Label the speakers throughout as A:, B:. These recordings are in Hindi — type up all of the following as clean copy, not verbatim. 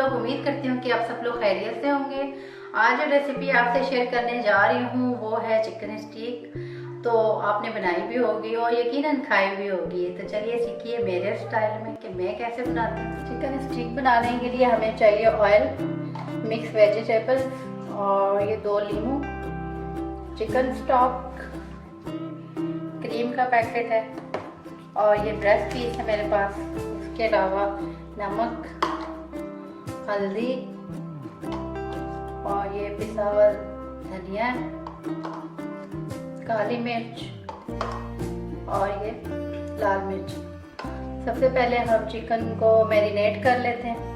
A: लोग। उम्मीद करती हूँ कि आप सब लोग खैरियत से होंगे। आज जो रेसिपी आपसे शेयर करने जा रही हूँ वो है चिकन स्टीक। तो आपने बनाई भी होगी और यकीनन खाई भी होगी। तो चलिए सीखिए मेरे स्टाइल में कि मैं कैसे बनाती हूँ। चिकन स्टीक बनाने के लिए हमें चाहिए ऑयल, मिक्स वेजिटेबल्स और ये 2 लीमू, चिकन स्टॉक, क्रीम का पैकेट है और ये ब्रेस्ट पीस है मेरे पास। इसके अलावा नमक, हल्दी और ये पिसा हुआ धनिया, काली मिर्च और ये लाल मिर्च। सबसे पहले हम चिकन को मैरिनेट कर लेते हैं।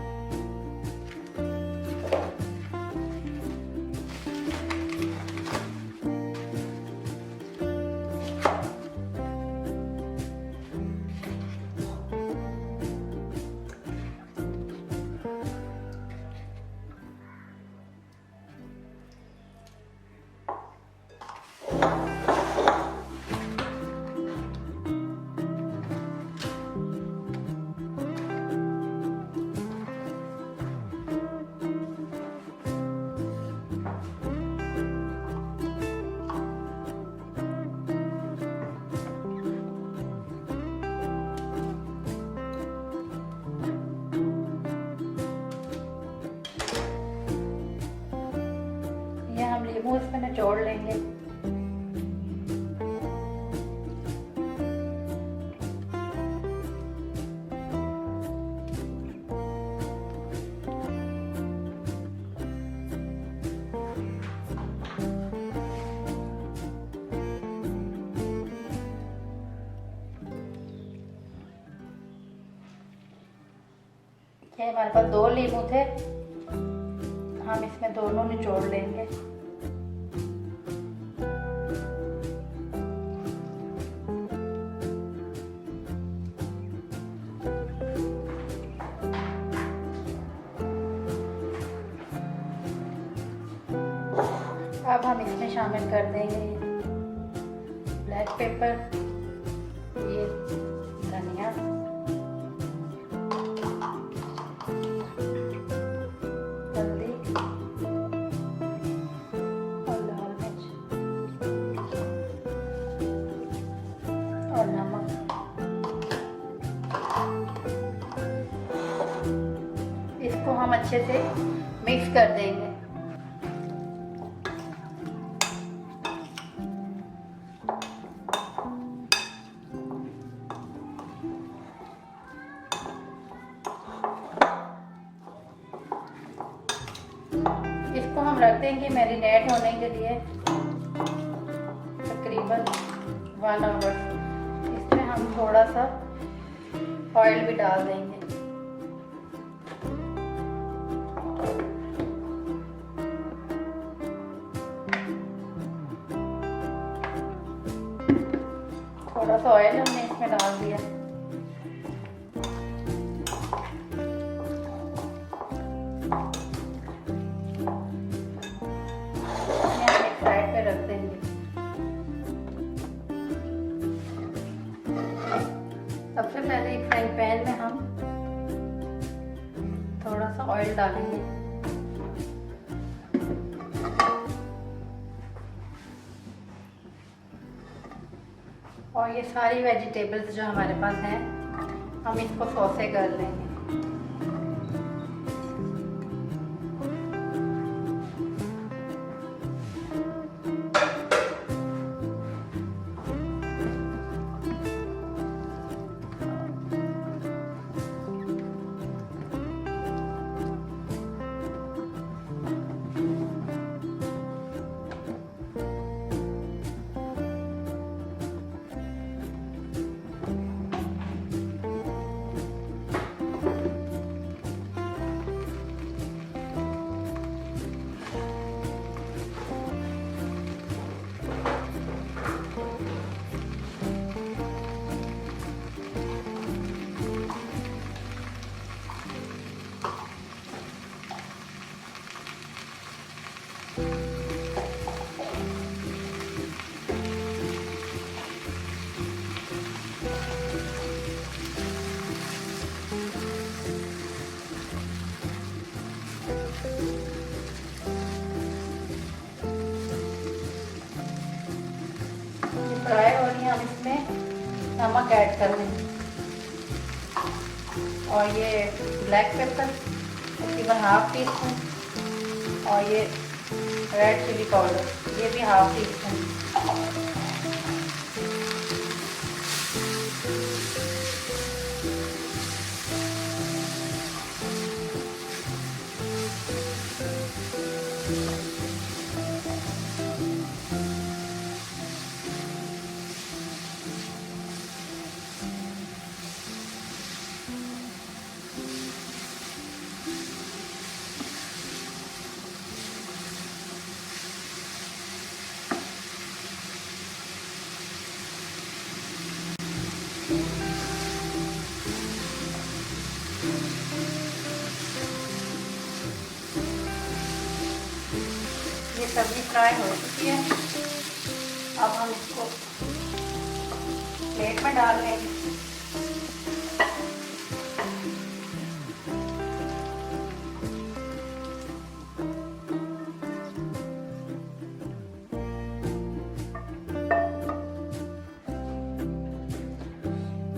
A: हम लीमू इसमें निचोड़ लेंगे। ये हमारे पास 2 लीमू थे, हम इसमें दोनों निचोड़ लेंगे। अब हम इसमें शामिल कर देंगे ब्लैक पेपर, ये धनिया, हल्दी और लाल मिर्च और नमक। इसको हम अच्छे से मिक्स कर देंगे। इसको हम रख देंगे मैरिनेट होने के लिए तकरीबन 1 आवर। इसमें हम थोड़ा सा ऑयल भी डाल देंगे। थोड़ा सा ऑयल हमने इसमें डाल दिया। साइड पे रख देंगे। सबसे पहले एक फ्राइंग पैन में हम थोड़ा सा ऑयल डालेंगे। और ये सारी वेजिटेबल्स जो हमारे पास हैं हम इसको सौते कर लेंगे। नमक ऐड कर लें और ये ब्लैक पेपर तकरीबन हाफ टी स्पून और ये रेड चिली पाउडर ये भी हाफ टी स्पून। ये सब्जी फ्राई हो चुकी है। अब हम इसको प्लेट में डाल लेंगे।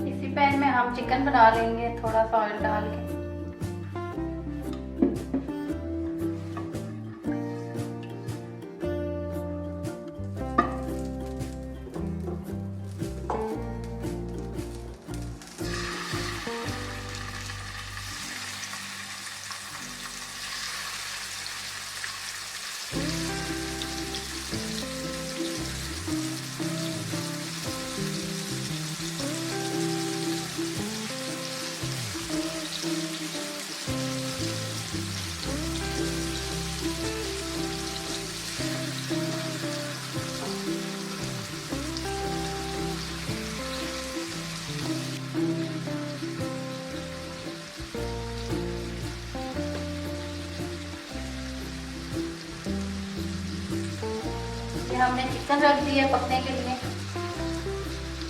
A: इसी पैन में हम चिकन बना लेंगे थोड़ा सा ऑयल डाल के। हमने चिकन रख दिया पकने के लिए,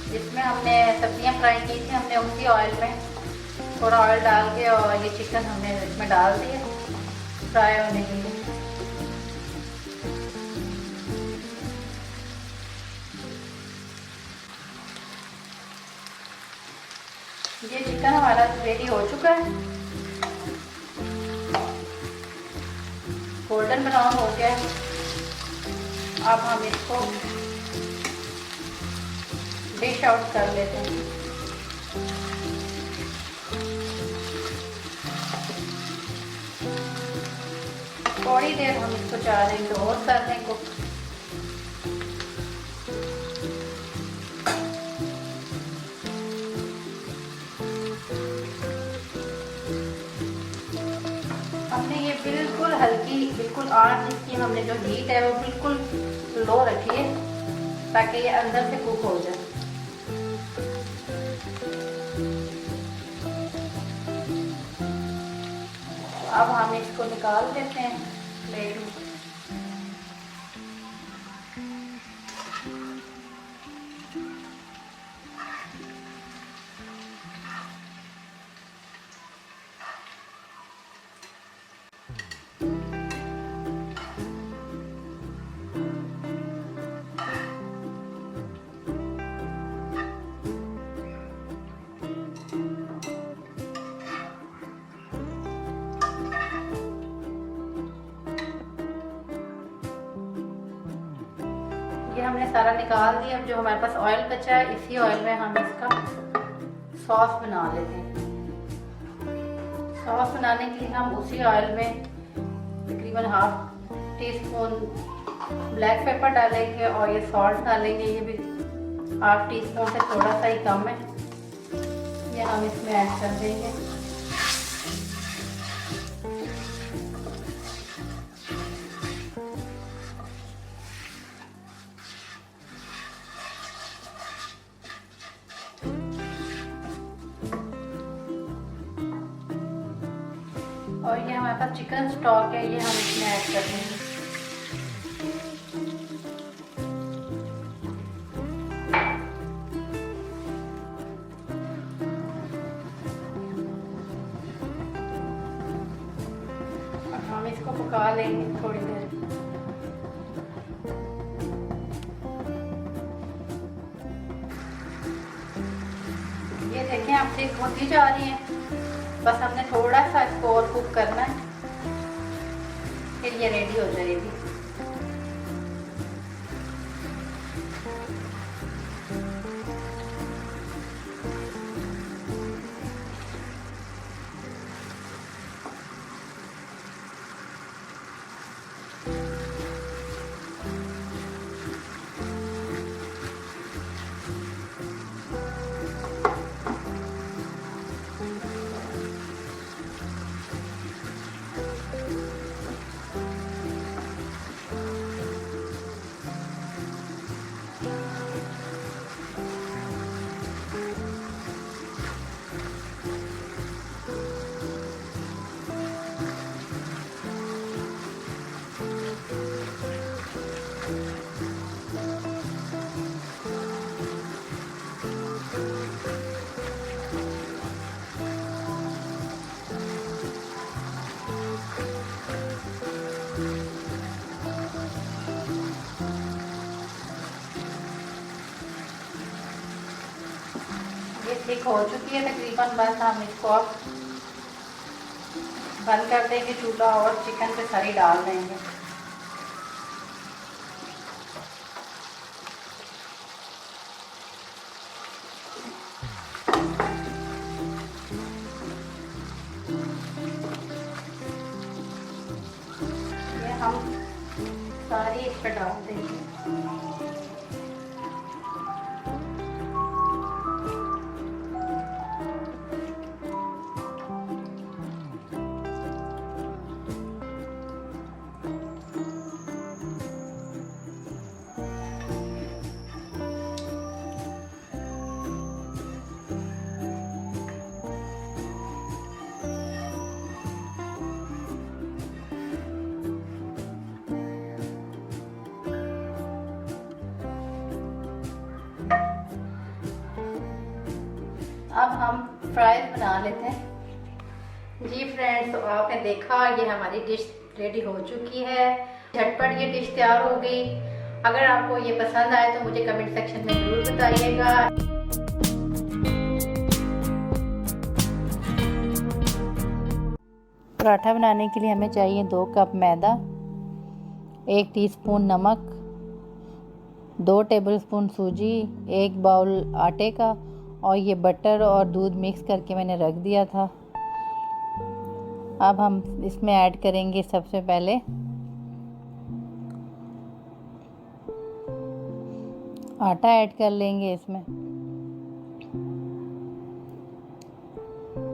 A: जिसमें हमने सब्जियां फ्राई की थी। हमने उसी ऑयल में थोड़ा ऑयल डाल के और ये चिकन हमने इसमें डाल दिया फ्राई होने के लिए। ये चिकन हमारा रेडी हो चुका है, गोल्डन ब्राउन हो गया है। अब हम इसको डिश आउट कर लेते हैं। थोड़ी देर हम इसको 4 मिनट और कर दें कुक। हमने ये बिल्कुल हल्की, बिल्कुल आंच इसकी हमने जो हीट है वो बिल्कुल लो रखी है ताकि ये अंदर से कुक हो जाए। अब हम इसको निकाल देते हैं प्लेट में। ये हमने सारा निकाल दिया। अब जो हमारे पास ऑयल बचा है, इसी ऑयल में हम इसका सॉस बना लेते हैं। सॉस बनाने के लिए हम उसी ऑयल में तकरीबन half teaspoon black paper डालेंगे और ये सॉल्ट डालेंगे। ये भी हाफ टी स्पून से थोड़ा सा ही कम है, ये हम इसमें ऐड कर देंगे। और ये हमारे पास चिकन स्टॉक है, ये हम इसमें ऐड कर देंगे। और हम इसको पका लेंगे थोड़ी देर। आप थिक होती जा रही हैं, बस हमने थोड़ा सा इसको और कुक करना है, फिर ये रेडी हो जाएगी। ये थिक हो चुकी है तकरीबन, बस हम इसको अब बंद कर देंगे चूल्हा और चिकन पे सारी डाल देंगे। ये हम सारी इस पर डाल देंगे। अब हम फ्राइज बना लेते हैं। जी फ्रेंड्स, तो आपने देखा ये हमारी डिश रेडी हो चुकी है। झटपट ये डिश तैयार हो गई। अगर आपको ये पसंद आए तो मुझे कमेंट सेक्शन में ज़रूर बताइएगा। पराठा बनाने के लिए हमें चाहिए 2 कप मैदा, 1 टीस्पून नमक, 2 टेबलस्पून सूजी, 1 बाउल आटे का, और ये बटर और दूध मिक्स करके मैंने रख दिया था। अब हम इसमें ऐड करेंगे सबसे पहले आटा ऐड कर लेंगे इसमें।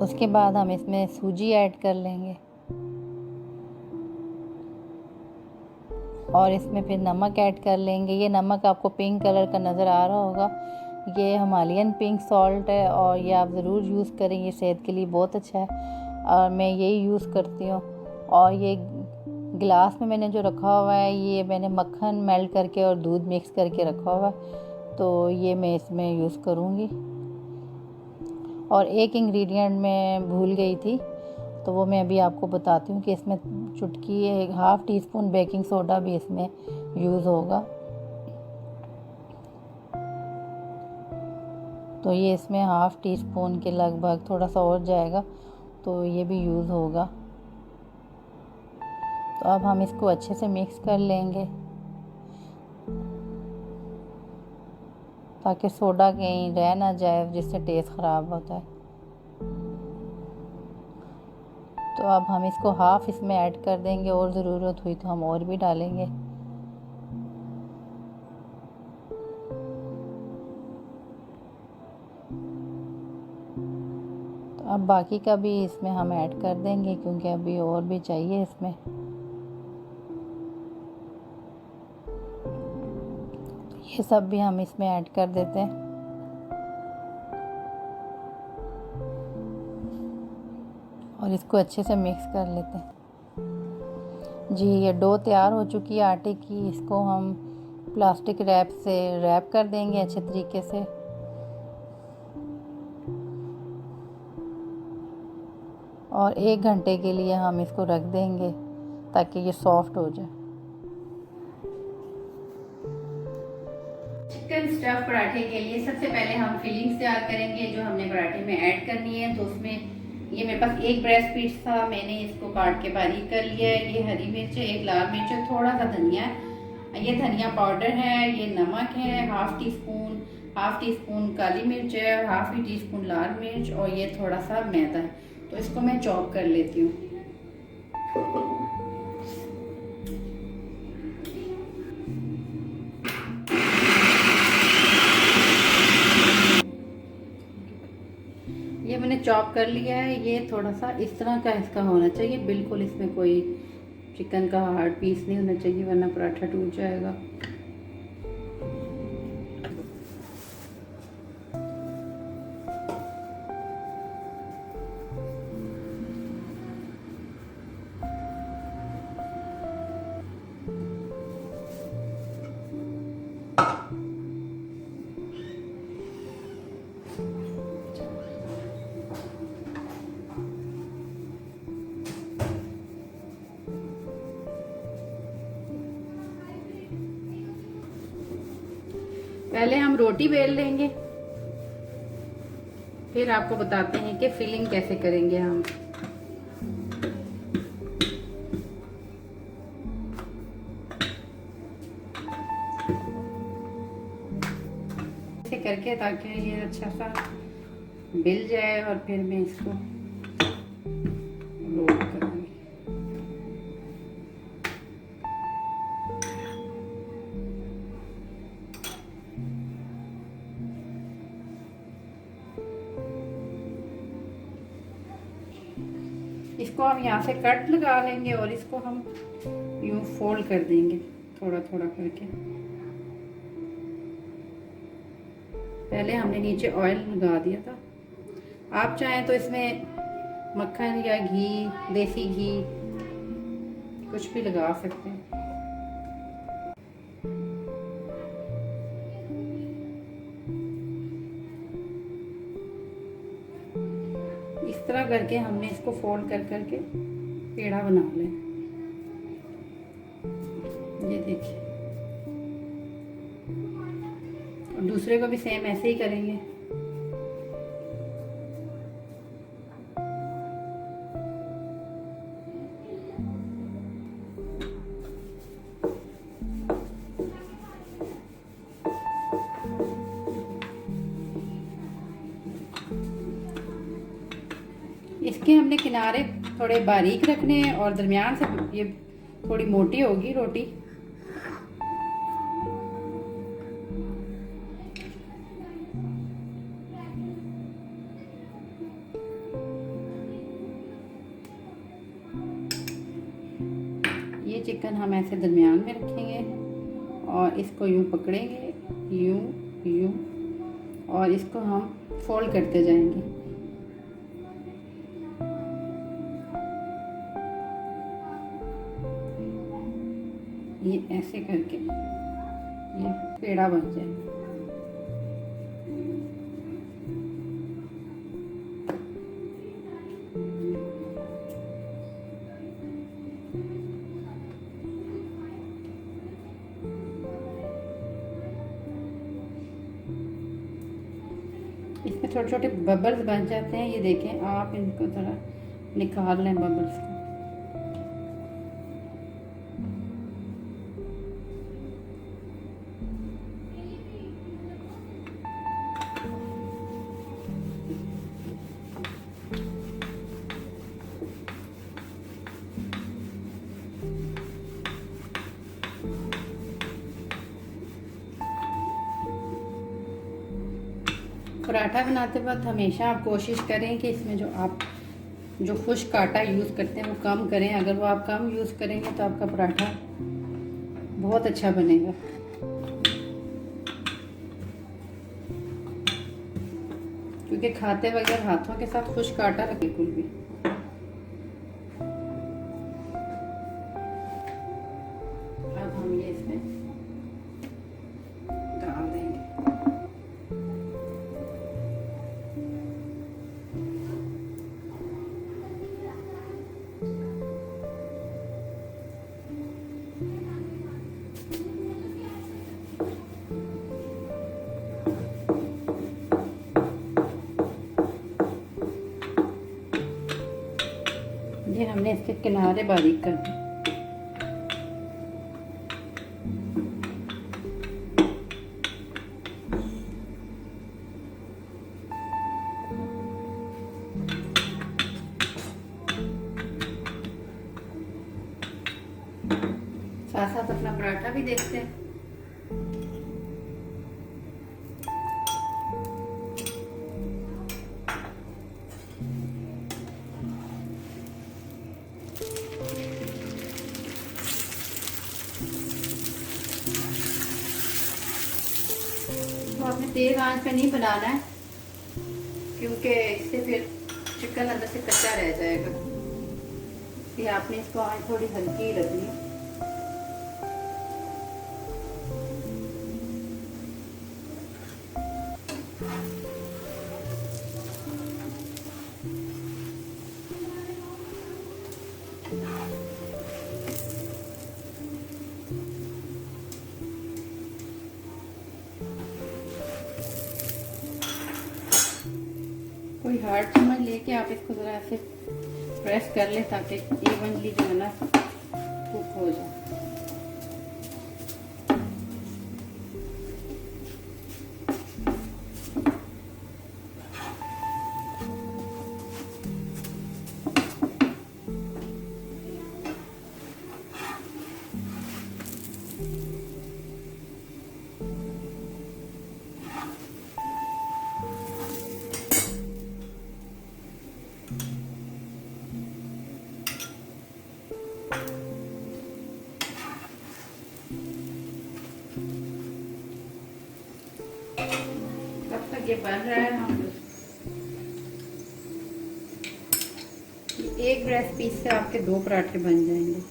A: उसके बाद हम इसमें सूजी ऐड कर लेंगे और इसमें फिर नमक ऐड कर लेंगे। ये नमक आपको पिंक कलर का नज़र आ रहा होगा, ये हिमालयन पिंक सॉल्ट है और ये आप ज़रूर यूज़ करें, ये सेहत के लिए बहुत अच्छा है और मैं यही यूज़ करती हूँ। और ये गिलास में मैंने जो रखा हुआ है, ये मैंने मक्खन मेल्ट करके और दूध मिक्स करके रखा हुआ है, तो ये मैं इसमें यूज़ करूँगी। और एक इंग्रेडिएंट मैं भूल गई थी, तो वो मैं अभी आपको बताती हूँ कि इसमें चुटकी 1/2 टीस्पून बेकिंग सोडा भी इसमें यूज़ होगा। तो ये इसमें 1/2 टीस्पून के लगभग, थोड़ा सा और जाएगा, तो ये भी यूज़ होगा। तो अब हम इसको अच्छे से मिक्स कर लेंगे ताकि सोडा कहीं रह ना जाए जिससे टेस्ट ख़राब होता है। तो अब हम इसको हाफ़ इसमें ऐड कर देंगे और ज़रूरत हुई तो हम और भी डालेंगे। तो अब बाकी का भी इसमें हम ऐड कर देंगे क्योंकि अभी और भी चाहिए इसमें। तो ये सब भी हम इसमें ऐड कर देते हैं और इसको अच्छे से मिक्स कर लेते हैं। जी, ये डो तैयार हो चुकी है आटे की। इसको हम प्लास्टिक रैप से रैप कर देंगे अच्छे तरीके से और 1 घंटे के लिए हम इसको रख देंगे ताकि ये सॉफ्ट हो जाए। चिकन स्टफ पराठे के लिए सबसे पहले हम फिलिंग्स तैयार करेंगे जो हमने पराठे में ऐड करनी है। तो उसमें ये मेरे पास एक ब्रेस्ट पीस था, मैंने इसको काट के बारीक कर लिया है। ये हरी मिर्च है, एक लाल मिर्च है, थोड़ा सा धनिया है, ये धनिया पाउडर है, ये नमक है हाफ टी स्पून काली मिर्च है, हाफ टी स्पून लाल मिर्च, और ये थोड़ा सा मैदा है। तो इसको मैं चॉप कर लेती हूँ। ये मैंने चॉप कर लिया है। ये थोड़ा सा इस तरह का इसका होना चाहिए, बिल्कुल इसमें कोई चिकन का हार्ड पीस नहीं होना चाहिए, वरना पराठा टूट जाएगा। पहले हम रोटी बेल लेंगे, फिर आपको बताते हैं कि फिलिंग कैसे करेंगे हम। ऐसे करके ताकि ये अच्छा सा बेल जाए, और फिर मैं इसको रोल करूँगी। इसको हम यहाँ से कट लगा लेंगे और इसको हम यूं फोल्ड कर देंगे थोड़ा थोड़ा करके। पहले हमने नीचे ऑयल लगा दिया था, आप चाहें तो इसमें मक्खन या घी, देसी घी कुछ भी लगा सकते हैं। इस तरह करके हमने इसको फोल्ड कर करके पेड़ा बना लें। ये देखिए, और दूसरे को भी सेम ऐसे ही करेंगे। इसके हमने किनारे थोड़े बारीक रखने हैं और दरमियान से ये थोड़ी मोटी होगी रोटी। ये चिकन हम ऐसे दरमियान में रखेंगे और इसको यूं पकड़ेंगे, यूं यूं, और इसको हम फोल्ड करते जाएंगे। ये ऐसे करके ये पेड़ा बन जाए। इसमें छोटे छोटे बबल्स बन जाते हैं, ये देखें आप, इनको थोड़ा निकाल लें बबल्स को। पराठा बनाते वक्त हमेशा आप कोशिश करें कि इसमें जो खुश्क आटा यूज़ करते हैं वो कम करें। अगर वो आप कम यूज़ करेंगे तो आपका पराठा बहुत अच्छा बनेगा। क्योंकि खाते वगैरह हाथों के साथ खुश्क आटा रखें बिल्कुल भी। अब हम ये इसमें डाल देंगे। हमने इसके किनारे बारीक कर दिए। साथ साथ अपना पराठा भी देखते हैं। तो आपने तेज आंच पे नहीं बनाना है, क्योंकि इससे फिर चिकन अंदर से कच्चा रह जाएगा। ये आपने इसको आंच थोड़ी हल्की रखनी है। कोई हार्ड चम्मच लेके आप इसको ज़रा ऐसे प्रेस कर ले ताकि इवनली जो है ना कुक हो जाए। कब तक ये बन रहा है, हम एक ब्रेस्ट पीस से आपके 2 पराठे बन जाएंगे।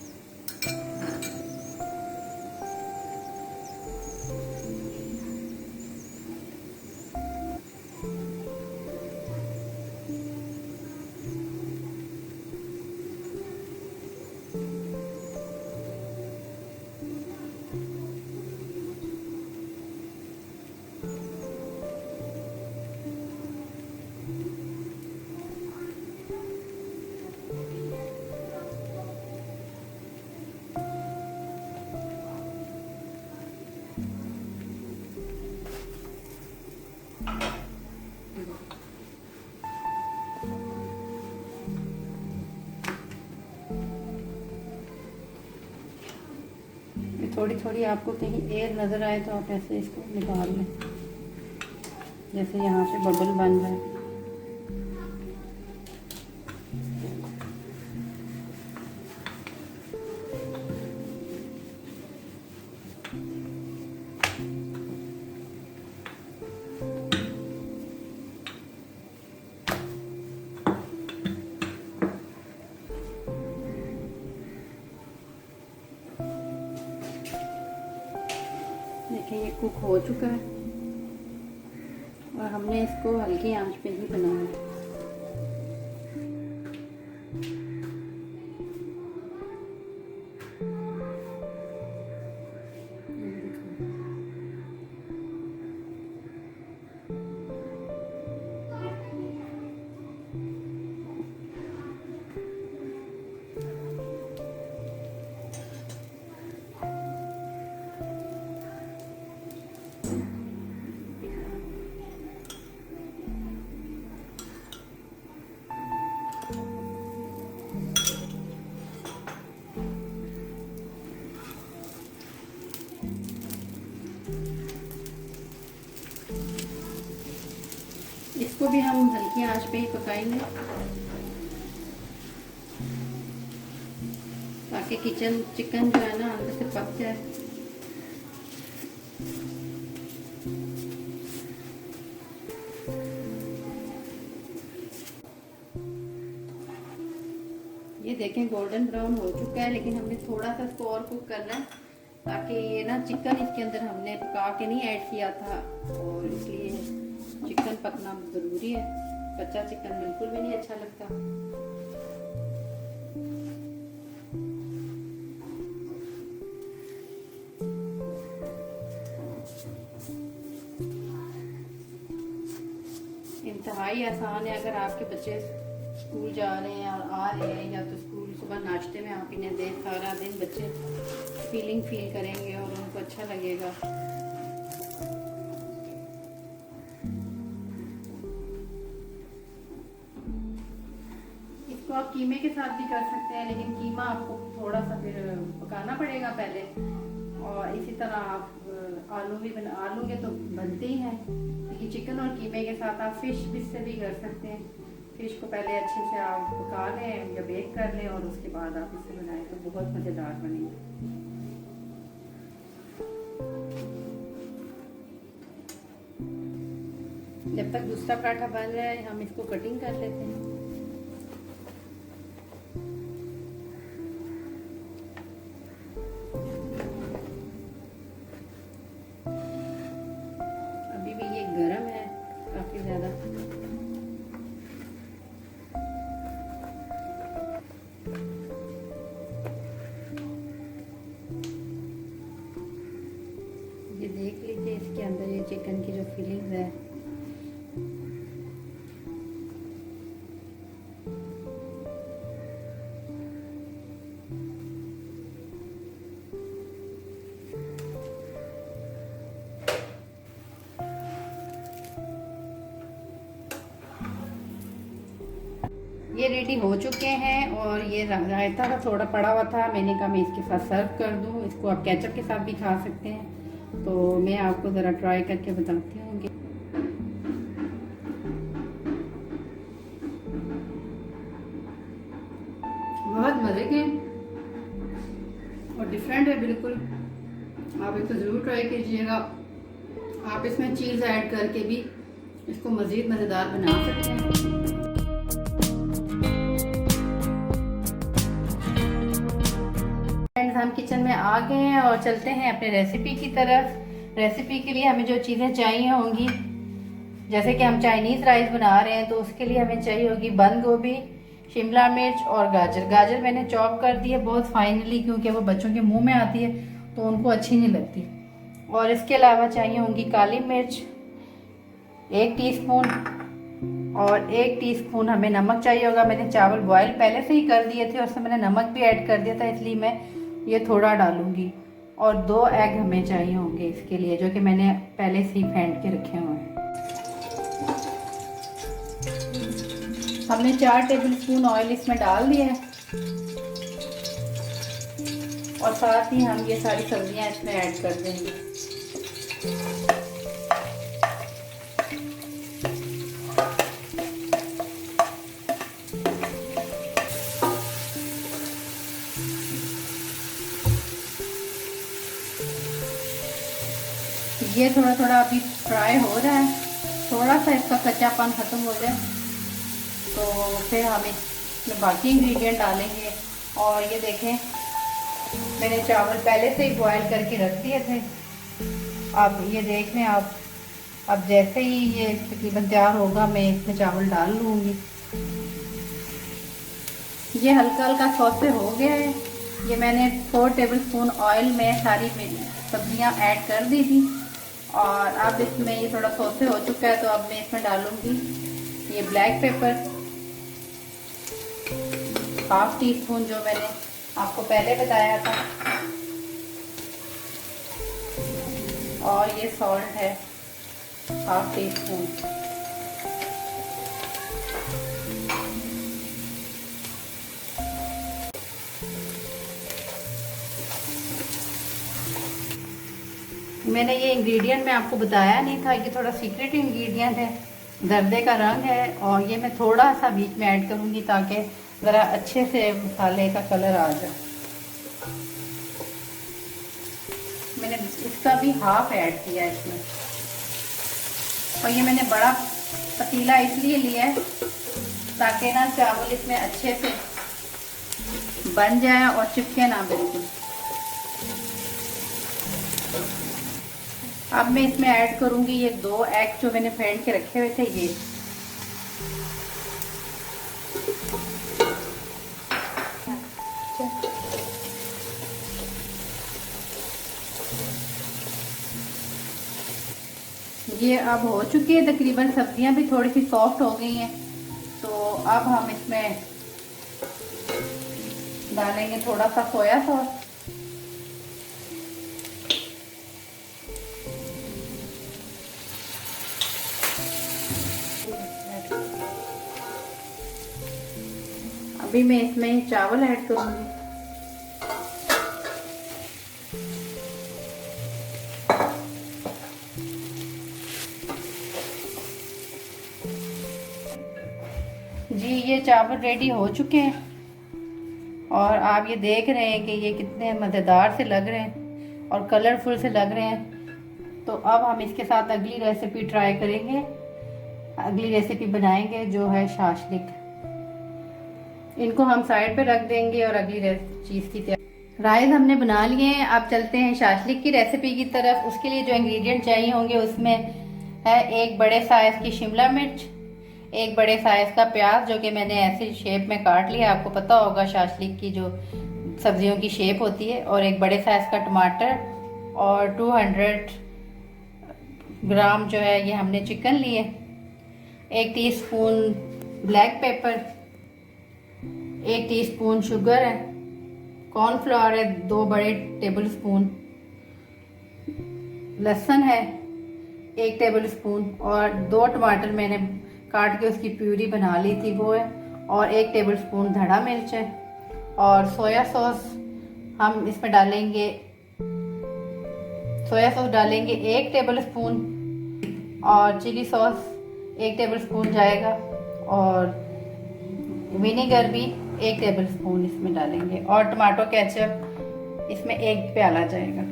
A: थोड़ी थोड़ी आपको कहीं एयर नज़र आए तो आप ऐसे इसको निकाल लें, जैसे यहाँ से बबल बन रहा है। देखिए ये कुक हो चुका है और हमने इसको हल्की आंच पे ही बनाना है। इसको भी हम हल्की आंच पे ही पकाएंगे ताकि चिकन जो है ना अंदर से पक जाए। ये देखें गोल्डन ब्राउन हो चुका है, लेकिन हमने थोड़ा सा इसको और कुक करना है ताकि ये ना चिकन इसके अंदर हमने पका के नहीं ऐड किया था और इसलिए चिकन पकना ज़रूरी है। कच्चा चिकन बिल्कुल भी नहीं अच्छा लगता। इंतहाई आसान है। अगर आपके बच्चे स्कूल जा रहे हैं और आ रहे हैं या तो स्कूल सुबह नाश्ते में आप इन्हें दें, सारा दिन बच्चे फील करेंगे और उनको अच्छा लगेगा। इसको आप कीमे के साथ भी कर सकते हैं, लेकिन कीमा आपको थोड़ा सा फिर पकाना पड़ेगा पहले। और इसी तरह आप आलू के तो बनते ही हैं, लेकिन चिकन और कीमे के साथ आप फिश से भी कर सकते हैं। फिश को पहले अच्छे से आप पका लें या बेक कर लें और उसके बाद आप इससे बनाएं तो बहुत मज़ेदार बनेंगे। जब तक दूसरा पराठा बन रहा है हम इसको कटिंग कर लेते हैं। अभी भी ये गरम है काफ़ी ज़्यादा। ये देख लीजिए इसके अंदर ये चिकन की जो फीलिंग्स है। ये रेडी हो चुके हैं और ये रायता का थोड़ा पड़ा हुआ था, मैंने कहा मैं इसके साथ सर्व कर दूं। इसको आप केचप के साथ भी खा सकते हैं, तो मैं आपको ज़रा ट्राई करके बताती हूँ कि बहुत मज़े के और डिफरेंट है बिल्कुल। आप इसको ज़रूर ट्राई कीजिएगा। आप इसमें चीज़ ऐड करके भी इसको मज़ीद मज़ेदार बना सकते हैं। हम किचन में आ गए हैं और चलते हैं अपने रेसिपी की तरफ। रेसिपी के लिए हमें जो चीज़ें चाहिए होंगी, जैसे कि हम चाइनीज़ राइस बना रहे हैं तो उसके लिए हमें चाहिए होगी बंद गोभी, शिमला मिर्च और गाजर। गाजर मैंने चॉप कर दी है बहुत फाइनली, क्योंकि वो बच्चों के मुंह में आती है तो उनको अच्छी नहीं लगती। और इसके अलावा चाहिए होंगी काली मिर्च 1 टीस्पून और 1 टीस्पून हमें नमक चाहिए होगा। मैंने चावल बॉयल पहले से ही कर दिए थे और उसमें मैंने नमक भी ऐड कर दिया था, इसलिए मैं ये थोड़ा डालूंगी। और 2 एग हमें चाहिए होंगे इसके लिए, जो कि मैंने पहले से ही फेंट के रखे हुए हैं। हमने 4 टेबलस्पून ऑयल इसमें डाल दिया है और साथ ही हम ये सारी सब्जियां इसमें ऐड कर देंगे। ये थोड़ा थोड़ा अभी फ्राई हो रहा है, थोड़ा सा इसका कच्चापन ख़त्म हो जाए तो फिर हम इसमें बाकी इंग्रेडिएंट डालेंगे। और ये देखें मैंने चावल पहले से ही बॉयल करके रख दिए थे। अब ये देख लें आप, अब जैसे ही ये तकरीबन तैयार होगा मैं इसमें चावल डाल लूँगी। ये हल्का हल्का सौसे हो गया है। ये मैंने 4 टेबलस्पून ऑयल में सारी सब्जियां ऐड कर दी थी और अब इसमें ये थोड़ा सौसे हो चुका है तो अब मैं इसमें डालूंगी ये ब्लैक पेपर 1/2 टीस्पून, जो मैंने आपको पहले बताया था। और ये सॉल्ट है 1/2 टीस्पून। मैंने ये इंग्रेडिएंट मैं आपको बताया नहीं था, ये थोड़ा सीक्रेट इंग्रेडिएंट है, जर्दे का रंग है। और ये मैं थोड़ा सा बीच में ऐड करूँगी ताकि ज़रा अच्छे से मसाले का कलर आ जाए। मैंने इसका भी हाफ ऐड किया है इसमें। और ये मैंने बड़ा पतीला इसलिए लिया है ताकि ना चावल इसमें अच्छे से बन जाए और चिपके ना बिल्कुल। अब मैं इसमें ऐड करूंगी ये 2 एग जो मैंने फेंट के रखे हुए थे। ये अब हो चुकी है तकरीबन, सब्जियां भी थोड़ी सी सॉफ्ट हो गई हैं। तो अब हम इसमें डालेंगे थोड़ा सा सोया सॉस। अभी मैं इसमें चावल ऐड करूंगी। जी ये चावल रेडी हो चुके हैं और आप ये देख रहे हैं कि ये कितने मज़ेदार से लग रहे हैं और कलरफुल से लग रहे हैं। तो अब हम इसके साथ अगली रेसिपी ट्राई करेंगे, अगली रेसिपी बनाएंगे जो है शाशलिक। इनको हम साइड पे रख देंगे और अगली चीज़ की तैयारी। राइस हमने बना लिए हैं, अब चलते हैं शाशलिक की रेसिपी की तरफ। उसके लिए जो इंग्रेडिएंट चाहिए होंगे उसमें है एक बड़े साइज़ की शिमला मिर्च, एक बड़े साइज का प्याज जो कि मैंने ऐसे शेप में काट लिया, आपको पता होगा शाशलिक की जो सब्जियों की शेप होती है, और एक बड़े साइज का टमाटर और 200 ग्राम जो है ये हमने चिकन लिए, 1 teaspoon black pepper, 1 teaspoon sugar है, कॉर्नफ्लोर है 2 बड़े टेबल स्पून, लहसुन है 1 टेबल स्पून और 2 टमाटर मैंने काट के उसकी प्यूरी बना ली थी वो है, और 1 टेबल स्पून धड़ा मिर्च है, और सोया सॉस हम इसमें डालेंगे, सोया सॉस डालेंगे 1 टेबल स्पून, और चिली सॉस 1 टेबल स्पून जाएगा, और विनेगर भी 1 टेबल स्पून इसमें डालेंगे, और टमाटो केचप इसमें 1 प्याला जाएगा,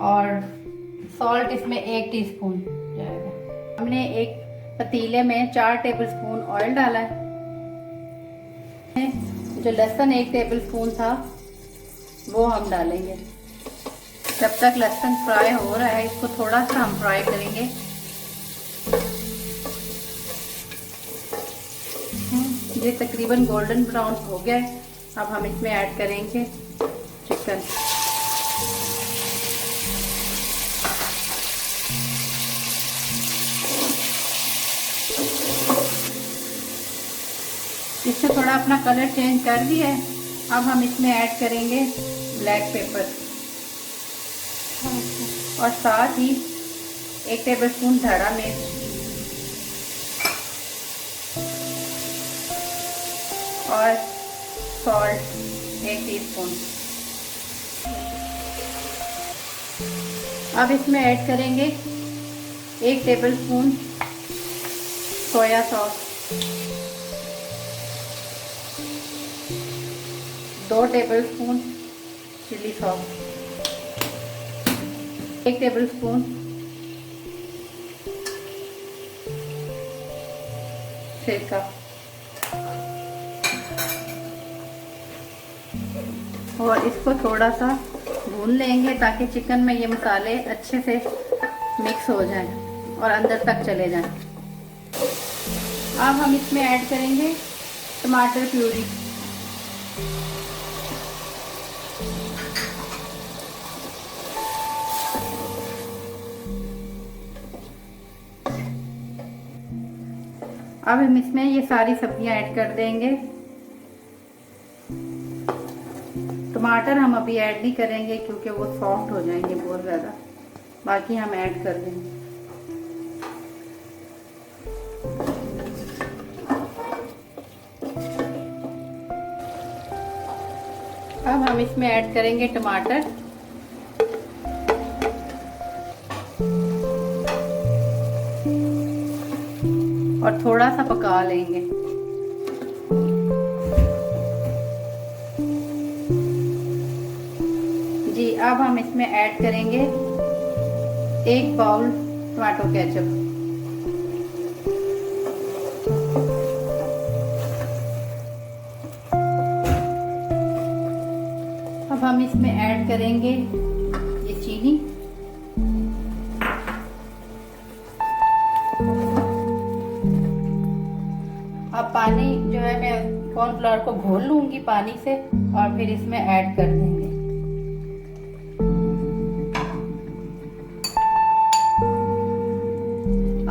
A: और सॉल्ट इसमें 1 टीस्पून जाएगा। हमने एक पतीले में 4 टेबल स्पून ऑयल डाला है। जो लहसुन 1 टेबल स्पून था वो हम डालेंगे। जब तक लहसुन फ्राई हो रहा है इसको थोड़ा सा हम फ्राई करेंगे। ये तकरीबन गोल्डन ब्राउन हो गया है। अब हम इसमें ऐड करेंगे चिकन। इससे थोड़ा अपना कलर चेंज कर दिया है। अब हम इसमें ऐड करेंगे ब्लैक पेपर और साथ ही 1 टेबलस्पून धड़ा मिर्च और सॉल्ट 1 टीस्पून। अब इसमें ऐड करेंगे 1 tablespoon soya sauce, 2 tablespoon chilli sauce, 1 tablespoon सिरका, और इसको थोड़ा सा भून लेंगे ताकि चिकन में ये मसाले अच्छे से मिक्स हो जाएं और अंदर तक चले जाएं। अब हम इसमें ऐड करेंगे टमाटर प्यूरी। अब हम इसमें ये सारी सब्जियां ऐड कर देंगे। टमाटर हम अभी ऐड नहीं करेंगे क्योंकि वो सॉफ्ट हो जाएंगे बहुत ज़्यादा, बाकी हम ऐड कर देंगे। अब हम इसमें ऐड करेंगे टमाटर और थोड़ा सा पका लेंगे। जी अब हम इसमें ऐड करेंगे 1 बाउल टमाटो केचप। अब हम इसमें ऐड करेंगे ये चीनी, अब पानी जो है मैं कॉर्नफ्लोर को घोल लूंगी पानी से और फिर इसमें ऐड कर देंगे।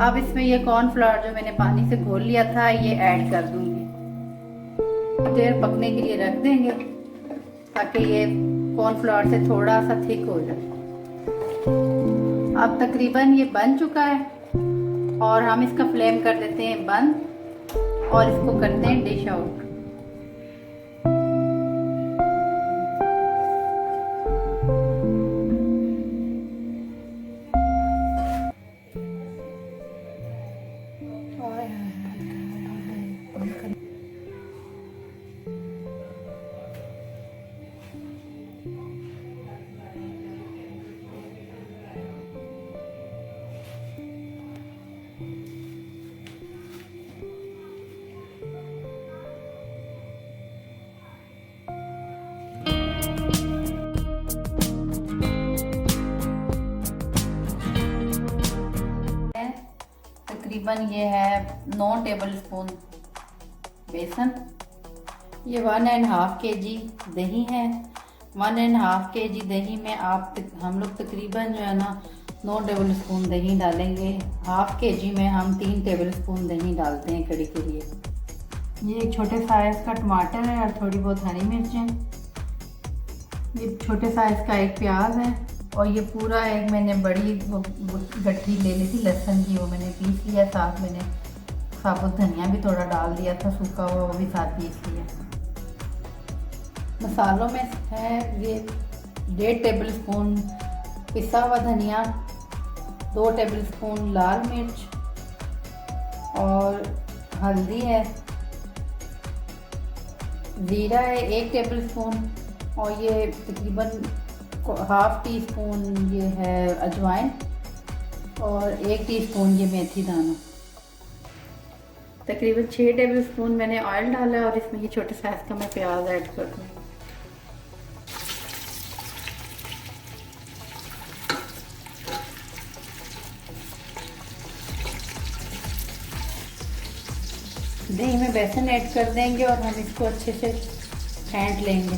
A: अब इसमें ये कॉर्नफ्लोर जो मैंने पानी से घोल लिया था ये ऐड कर दूंगी। देर पकने के लिए रख देंगे ताकि ये कॉर्नफ्लोर से थोड़ा सा थिक हो जाए। अब तकरीबन ये बन चुका है और हम इसका फ्लेम कर देते हैं बंद और इसको करते हैं डिश आउट। तकरीबन ये है 9 टेबल स्पून बेसन, ये 1.5 kg दही है। 1.5 kg दही में हम लोग तकरीबन जो है ना 9 टेबल स्पून दही डालेंगे। 1/2 kg में हम 3 टेबल स्पून दही डालते हैं कड़ी के लिए। ये एक छोटे साइज़ का टमाटर है और थोड़ी बहुत हरी मिर्चें। ये छोटे साइज़ का एक प्याज है और ये पूरा एक मैंने बड़ी गट्ठी ले ली थी लहसुन की, वो मैंने पीस लिया। साथ मैंने साबुत धनिया भी थोड़ा डाल दिया था सूखा हुआ, वो भी साथ पीस लिया। मसालों में है ये 1.5 टेबल स्पून पिसा हुआ धनिया, 2 टेबल स्पून लाल मिर्च और हल्दी है, ज़ीरा है 1 टेबल स्पून और ये तकरीबन 1/2 टीस्पून ये है अजवाइन और 1 टीस्पून ये मेथी दाना। तकरीबन 6 टेबल स्पून मैंने ऑयल डाला है और इसमें ये छोटे साइज़ का मैं प्याज ऐड कर दूँगी। दही में बेसन ऐड कर देंगे और हम इसको अच्छे से फेंट लेंगे।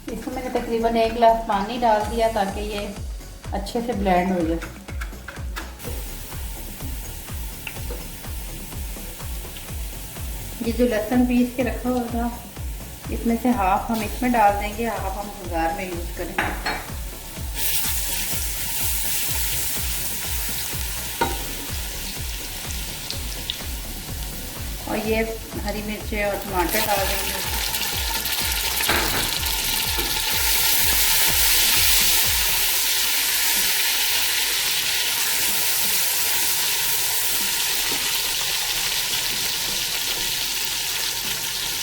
A: इसको मैंने तकरीबन 1 गिलास पानी डाल दिया ताकि ये अच्छे से ब्लेंड हो जाए। ये जो लहसुन पीस के रखा हुआ था इसमें से हाफ हम इसमें डाल देंगे, हाफ हम भुगार में यूज़ करेंगे। और ये हरी मिर्चें और टमाटर डाल देंगे।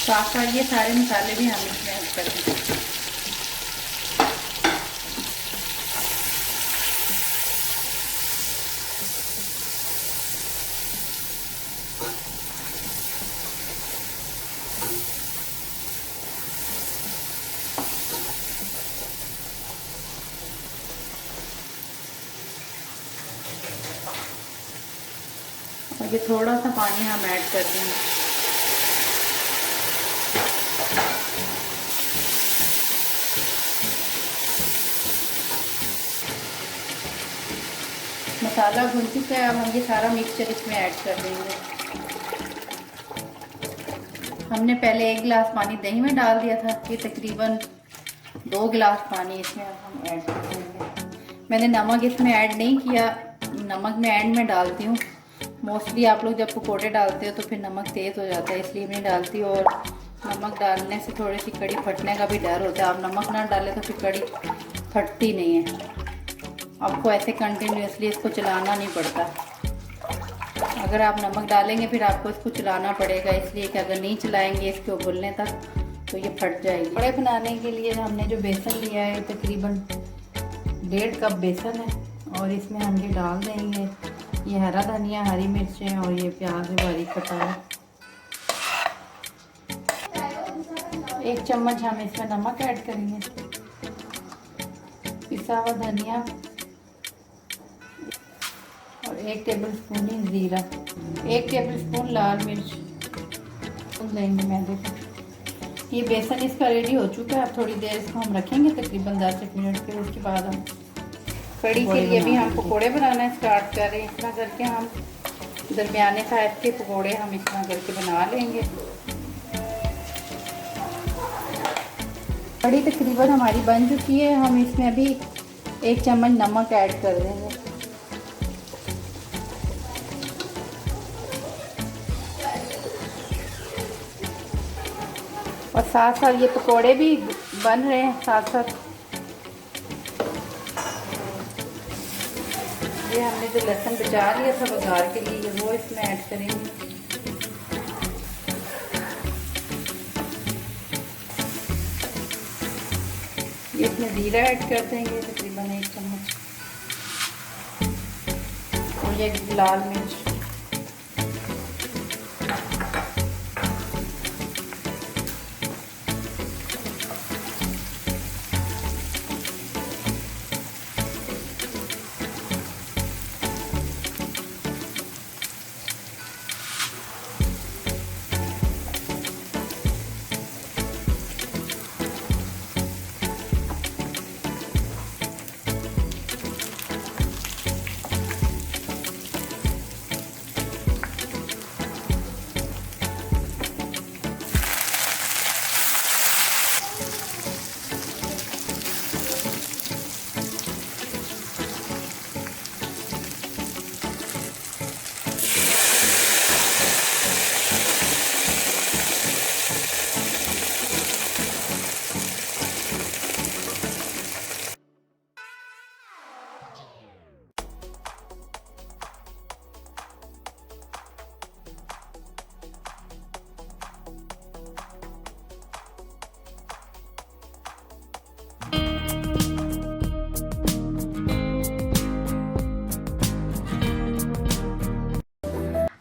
A: साथ साथ ये सारे मसाले भी हम इसमें ऐड कर देंगे। और ये थोड़ा सा पानी हम ऐड कर देंगे। मसाला भुन चुका है, अब हम ये सारा मिक्सचर इसमें ऐड कर देंगे। हमने पहले 1 गिलास पानी दही में डाल दिया था, ये तकरीबन 2 गिलास पानी इसमें हम ऐड कर देंगे। मैंने नमक इसमें ऐड नहीं किया, नमक मैं एंड में डालती हूँ। मोस्टली आप लोग जब पकौड़े डालते हो तो फिर नमक तेज़ हो जाता है, इसलिए मैं डालती हूँ। और नमक डालने से थोड़ी सी कड़ी फटने का भी डर होता है। आप नमक ना डालें तो फिर कड़ी फटती नहीं है। आपको ऐसे कंटिन्यूसली इसको चलाना नहीं पड़ता। अगर आप नमक डालेंगे फिर आपको इसको चलाना पड़ेगा, इसलिए कि अगर नहीं चलाएंगे इसके उबलने तक तो ये फट जाएगी। पकौड़े बनाने के लिए हमने जो बेसन लिया है तकरीबन 1.5 कप बेसन है और इसमें हम ये डाल देंगे ये हरा धनिया, हरी मिर्चें और ये प्याज बारीक कटा है। 1 चम्मच हम इसमें नमक ऐड करेंगे, पिसा हुआ धनिया और 1 टेबल स्पून ही ज़ीरा, 1 टेबल स्पून लाल मिर्च लेंगे मैदे का। ये बेसन इसका रेडी हो चुका है। अब थोड़ी देर इसको हम रखेंगे तकरीबन 10 मिनट के। उसके बाद हम कड़ी के लिए भी हम पकौड़े बनाना स्टार्ट कर रहे हैं। इस तरह करके हम दरमियाने साइज के पकोड़े हम इस तरह करके बना लेंगे। कड़ी तकरीबन हमारी बन चुकी है। हम इसमें अभी 1 चम्मच नमक ऐड कर देंगे। और साथ साथ ये पकोड़े भी बन रहे हैं साथ साथ। ये हमने जो लहसुन बचा लिया था बघार के लिए, वो इसमें ऐड करेंगे। ये इसमें जीरा ऐड कर देंगे तकरीबन 1 चम्मच, और ये लाल मिर्च।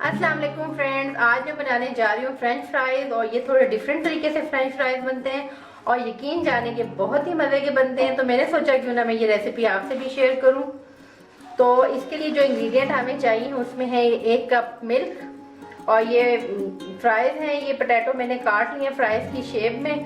A: अस्सलाम वालेकुम फ्रेंड्स, आज मैं बनाने जा रही हूँ फ्रेंच फ्राइज। और ये थोड़े डिफरेंट तरीके से फ्रेंच फ्राइज बनते हैं और यकीन जाने के बहुत ही मज़े के बनते हैं। तो मैंने सोचा क्यों ना मैं ये रेसिपी आपसे भी शेयर करूँ। तो इसके लिए जो इंग्रेडिएंट हमें चाहिए उसमें है 1 कप मिल्क, और ये फ्राइज हैं, ये पोटैटो मैंने काट लिए फ्राइज की शेप में।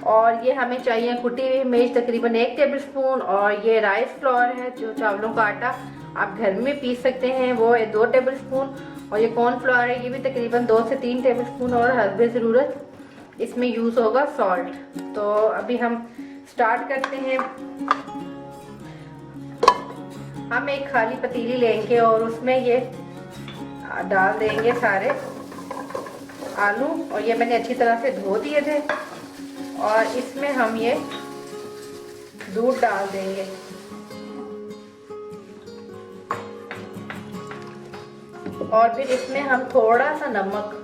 A: और ये हमें चाहिए कुटी हुई मिर्च तकरीबन 1 टेबलस्पून, और ये राइस फ्लोर है जो चावलों का आटा आप घर में पीस सकते हैं, वो है 2 टेबलस्पून। और ये कॉर्नफ्लावर है, ये भी तकरीबन 2 से 3 टेबलस्पून, और हस्बे ज़रूरत इसमें यूज़ होगा सॉल्ट। तो अभी हम स्टार्ट करते हैं। हम एक खाली पतीली लेंगे और उसमें ये डाल देंगे सारे आलू, और ये मैंने अच्छी तरह से धो दिए थे। और इसमें हम ये दूध डाल देंगे, और फिर इसमें हम थोड़ा सा नमक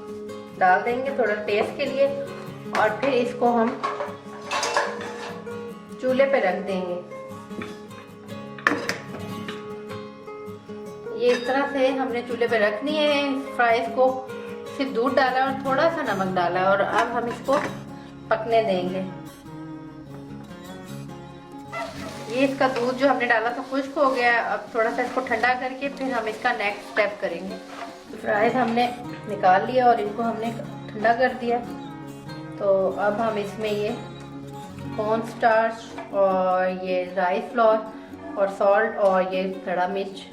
A: डाल देंगे थोड़ा टेस्ट के लिए। और फिर इसको हम चूल्हे पे रख देंगे। ये इस तरह से हमने चूल्हे पे रखनी है फ्राइज को। सिर्फ दूध डाला और थोड़ा सा नमक डाला, और अब हम इसको पकने देंगे। ये इसका दूध जो हमने डाला था खुश्क हो गया। अब थोड़ा सा इसको ठंडा करके फिर हम इसका नेक्स्ट स्टेप करेंगे। फ्राइज हमने निकाल लिया और इनको हमने ठंडा कर दिया। तो अब हम इसमें ये कॉर्न स्टार्च और ये राइस फ्लोर और सॉल्ट और ये खड़ा मिर्च,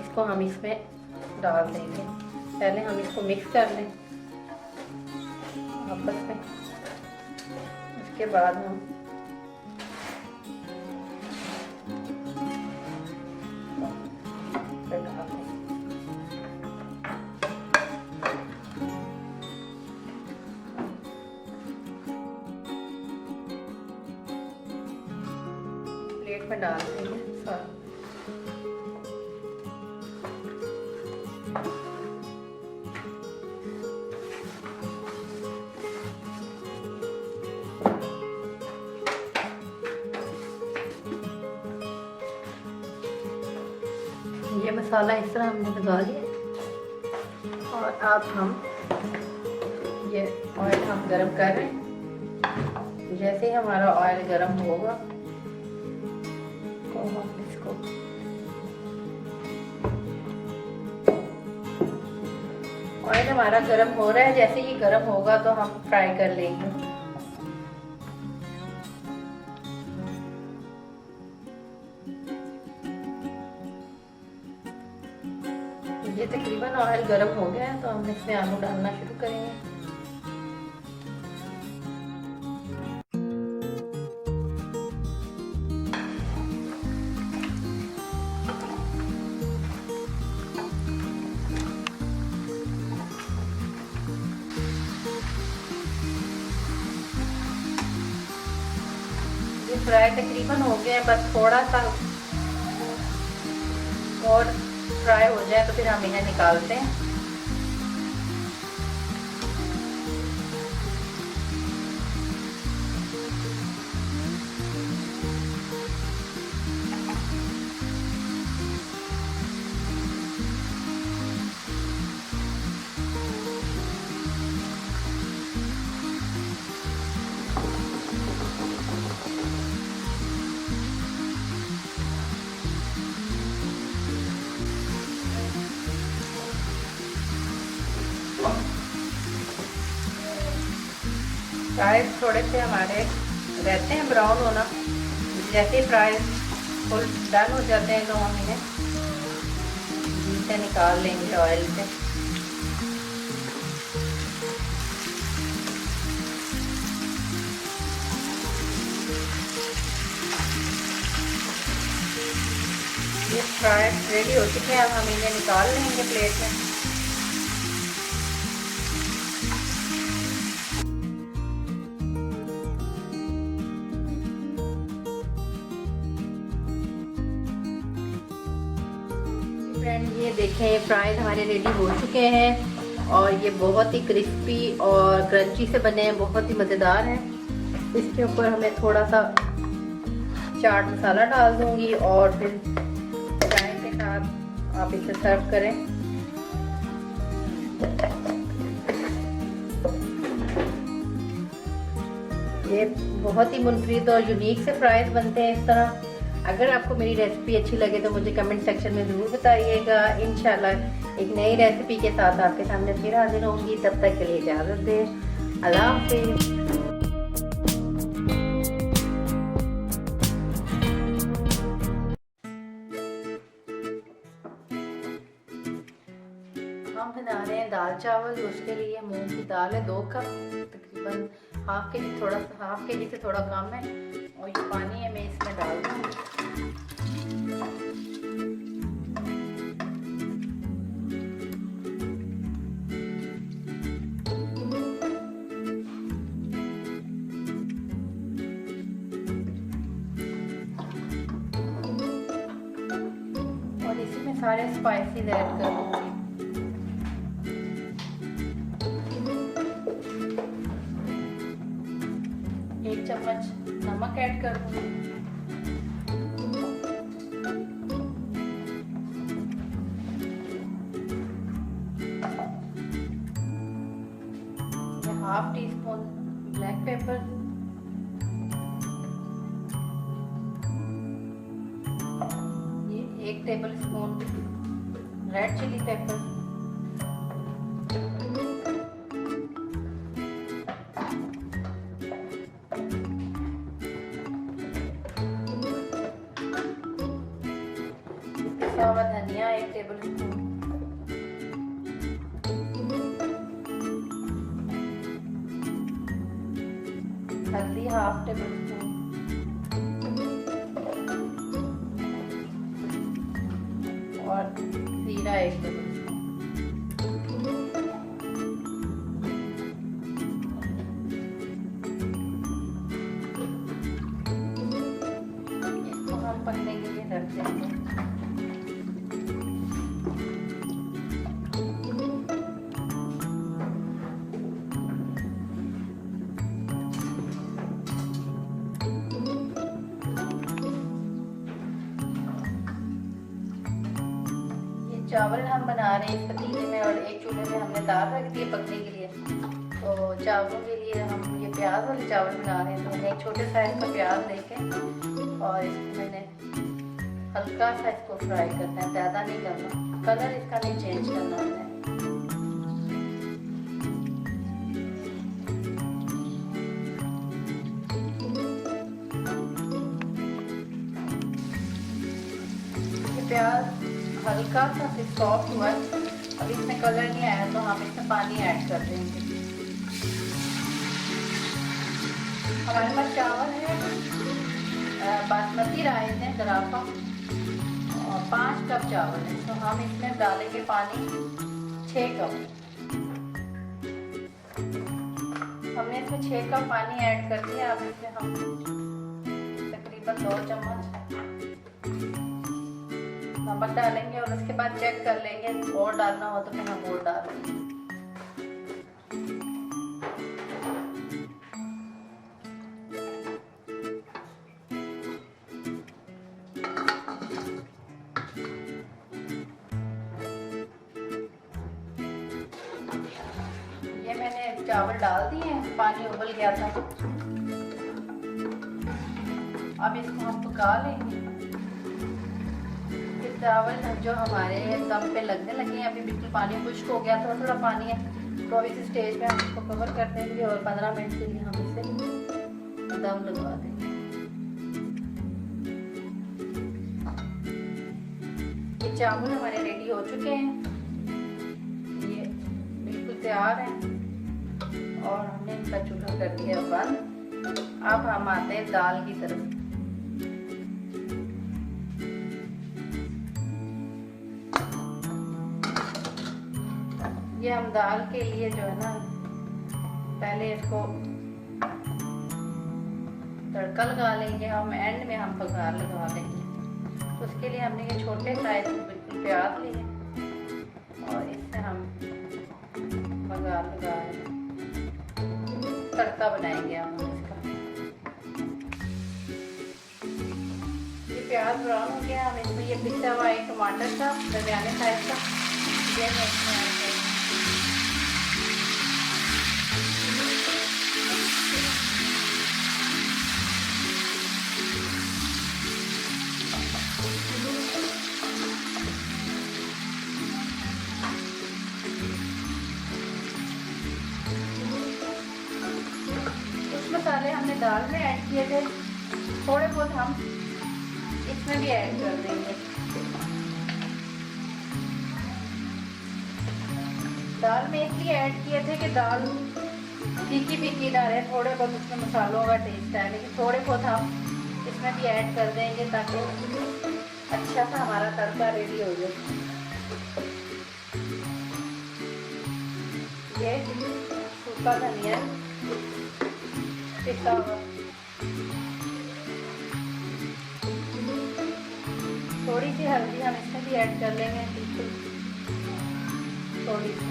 A: इसको हम इसमें डाल देंगे। पहले हम इसको मिक्स कर लें आपस में, उसके बाद हम प्लेट में डाल देंगे सारा। ये मसाला इस तरह हमने लगा लिया, और अब हम ये ऑयल हम गरम कर रहे हैं। जैसे ही हमारा ऑयल गरम होगा तो हम इसको ऑयल हमारा गरम हो रहा है। जैसे ही गरम होगा तो हम फ्राई कर लेंगे। ये तकरीबन तकरीबन ऑयल गर्म हो गया है, तो हम इसमें आलू डालना शुरू करेंगे। ये फ्राई तकरीबन हो गया है, बस थोड़ा सा और फ्राई हो जाए तो फिर हम इन्हें निकालते हैं। फ्राई थोड़े से हमारे रहते हैं ब्राउन होना, जैसे ही फ्राई फुल डन हो जाते हैं तो हम इन्हें घी से निकाल लेंगे, ऑयल से। ये फ्राई रेडी हो चुके हैं, अब हम इन्हें निकाल लेंगे प्लेट में। फ्रेंड ये देखें, फ्राइज हमारे रेडी हो चुके हैं और ये बहुत ही क्रिस्पी और क्रंची से बने हैं, बहुत ही मज़ेदार हैं। इसके ऊपर हमें थोड़ा सा चाट मसाला डाल दूंगी और फिर चाय के साथ आप इसे सर्व करें। ये बहुत ही मुनफरिद और यूनिक से फ्राइज बनते हैं इस तरह। अगर आपको मेरी रेसिपी अच्छी लगे तो मुझे कमेंट सेक्शन में ज़रूर बताइएगा। इंशाल्लाह एक नई रेसिपी के साथ आपके सामने फिर हाजिर होंगी। तब तक के लिए इजाज़त दें। अल्लाह हाफ़िज़। हम बना रहे हैं दाल चावल। उसके लिए मूंग की दाल है 2 कप, तकरीबन हाफ के जी से थोड़ा कम है। और ये पानी है, मैं इसमें डाल दूँगी। और इसी में सारे स्पाइसेस ऐड कर दूँगी। एक चम्मच नमक ऐड कर दूँगी। Half teaspoon black pepper, ये 1 tablespoon red chilli pepper, पिसा हुआ धनिया 1 टेबल स्पून, हल्दी हाफ टेबल स्पून, और जीरा 1 टेबल स्पून। इसको हम पकने के लिए रख देंगे। चावल हम बना रहे हैं इस पतीले में, और एक चूल्हे में हमने दाल रख दी है पकने के लिए। तो चावलों के लिए हम ये प्याज वाले चावल बना रहे हैं। तो मैंने एक छोटे साइज का प्याज लेके और इसको मैंने हल्का सा इसको फ्राई करना है, ज़्यादा नहीं करना, कलर इसका नहीं चेंज करना है। ये प्याज हल्का सा सॉफ्ट हुआ है, अब इसमें कलर नहीं आया तो हम इसमें पानी ऐड कर देंगे। हमारे पास चावल है बासमती राइस है गराफा और 5 कप चावल है, तो हम इसमें डालेंगे पानी 6 कप। हमने इसमें 6 कप पानी ऐड कर दिया। अब इसमें हम तकरीबन 2 चम्मच नमक डालेंगे और उसके बाद चेक कर लेंगे, और डालना हो तो फिर हम और डाल देंगे। ये मैंने चावल डाल दिए हैं, पानी उबल गया था। अब इसको हम पका लेंगे। चावल जो हमारे दम पे लगने लगे हैं, अभी बिल्कुल पानी खुश्क हो गया, थोड़ा थोड़ा पानी है, तो अब इस स्टेज पे हम इसको कवर कर देंगे और 15 मिनट के लिए हम इसे दम लगवा देंगे। ये चावल हमारे रेडी हो चुके हैं, ये बिल्कुल तैयार हैं और हमने इनका चूल्हा कर दिया बंद। अब हम आते हैं दाल की तरफ। ये हम दाल के लिए जो है ना, पहले इसको तड़का लगा लेंगे, हम एंड में हम बघार लगा लेंगे। तो उसके लिए हमने ये छोटे साइज के बिल्कुल प्याज लिए और इससे हम बघार लगा लेंगे, तड़का बनाएंगे हम इसका। ये प्याज ब्राउन हो गया, हम इसमें ये पिसा हुआ एक टमाटर था दरमियाने साइज का, ये मैं इसमें ऐड करेंगे। मसाले हमने दाल में ऐड किए थे, थोड़े बहुत हम इसमें भी ऐड कर देंगे। दाल में इसलिए ऐड किए थे कि दाल फीकी फीकी डाले, थोड़े बहुत उसमें मसालों का टेस्ट है, लेकिन थोड़े बहुत हम इसमें भी ऐड कर देंगे ताकि अच्छा सा हमारा तड़का रेडी हो जाए। ये सूखा धनिया पिसा हुआ, थोड़ी सी हल्दी हम इसमें भी ऐड कर लेंगे, बिल्कुल थोड़ी सी।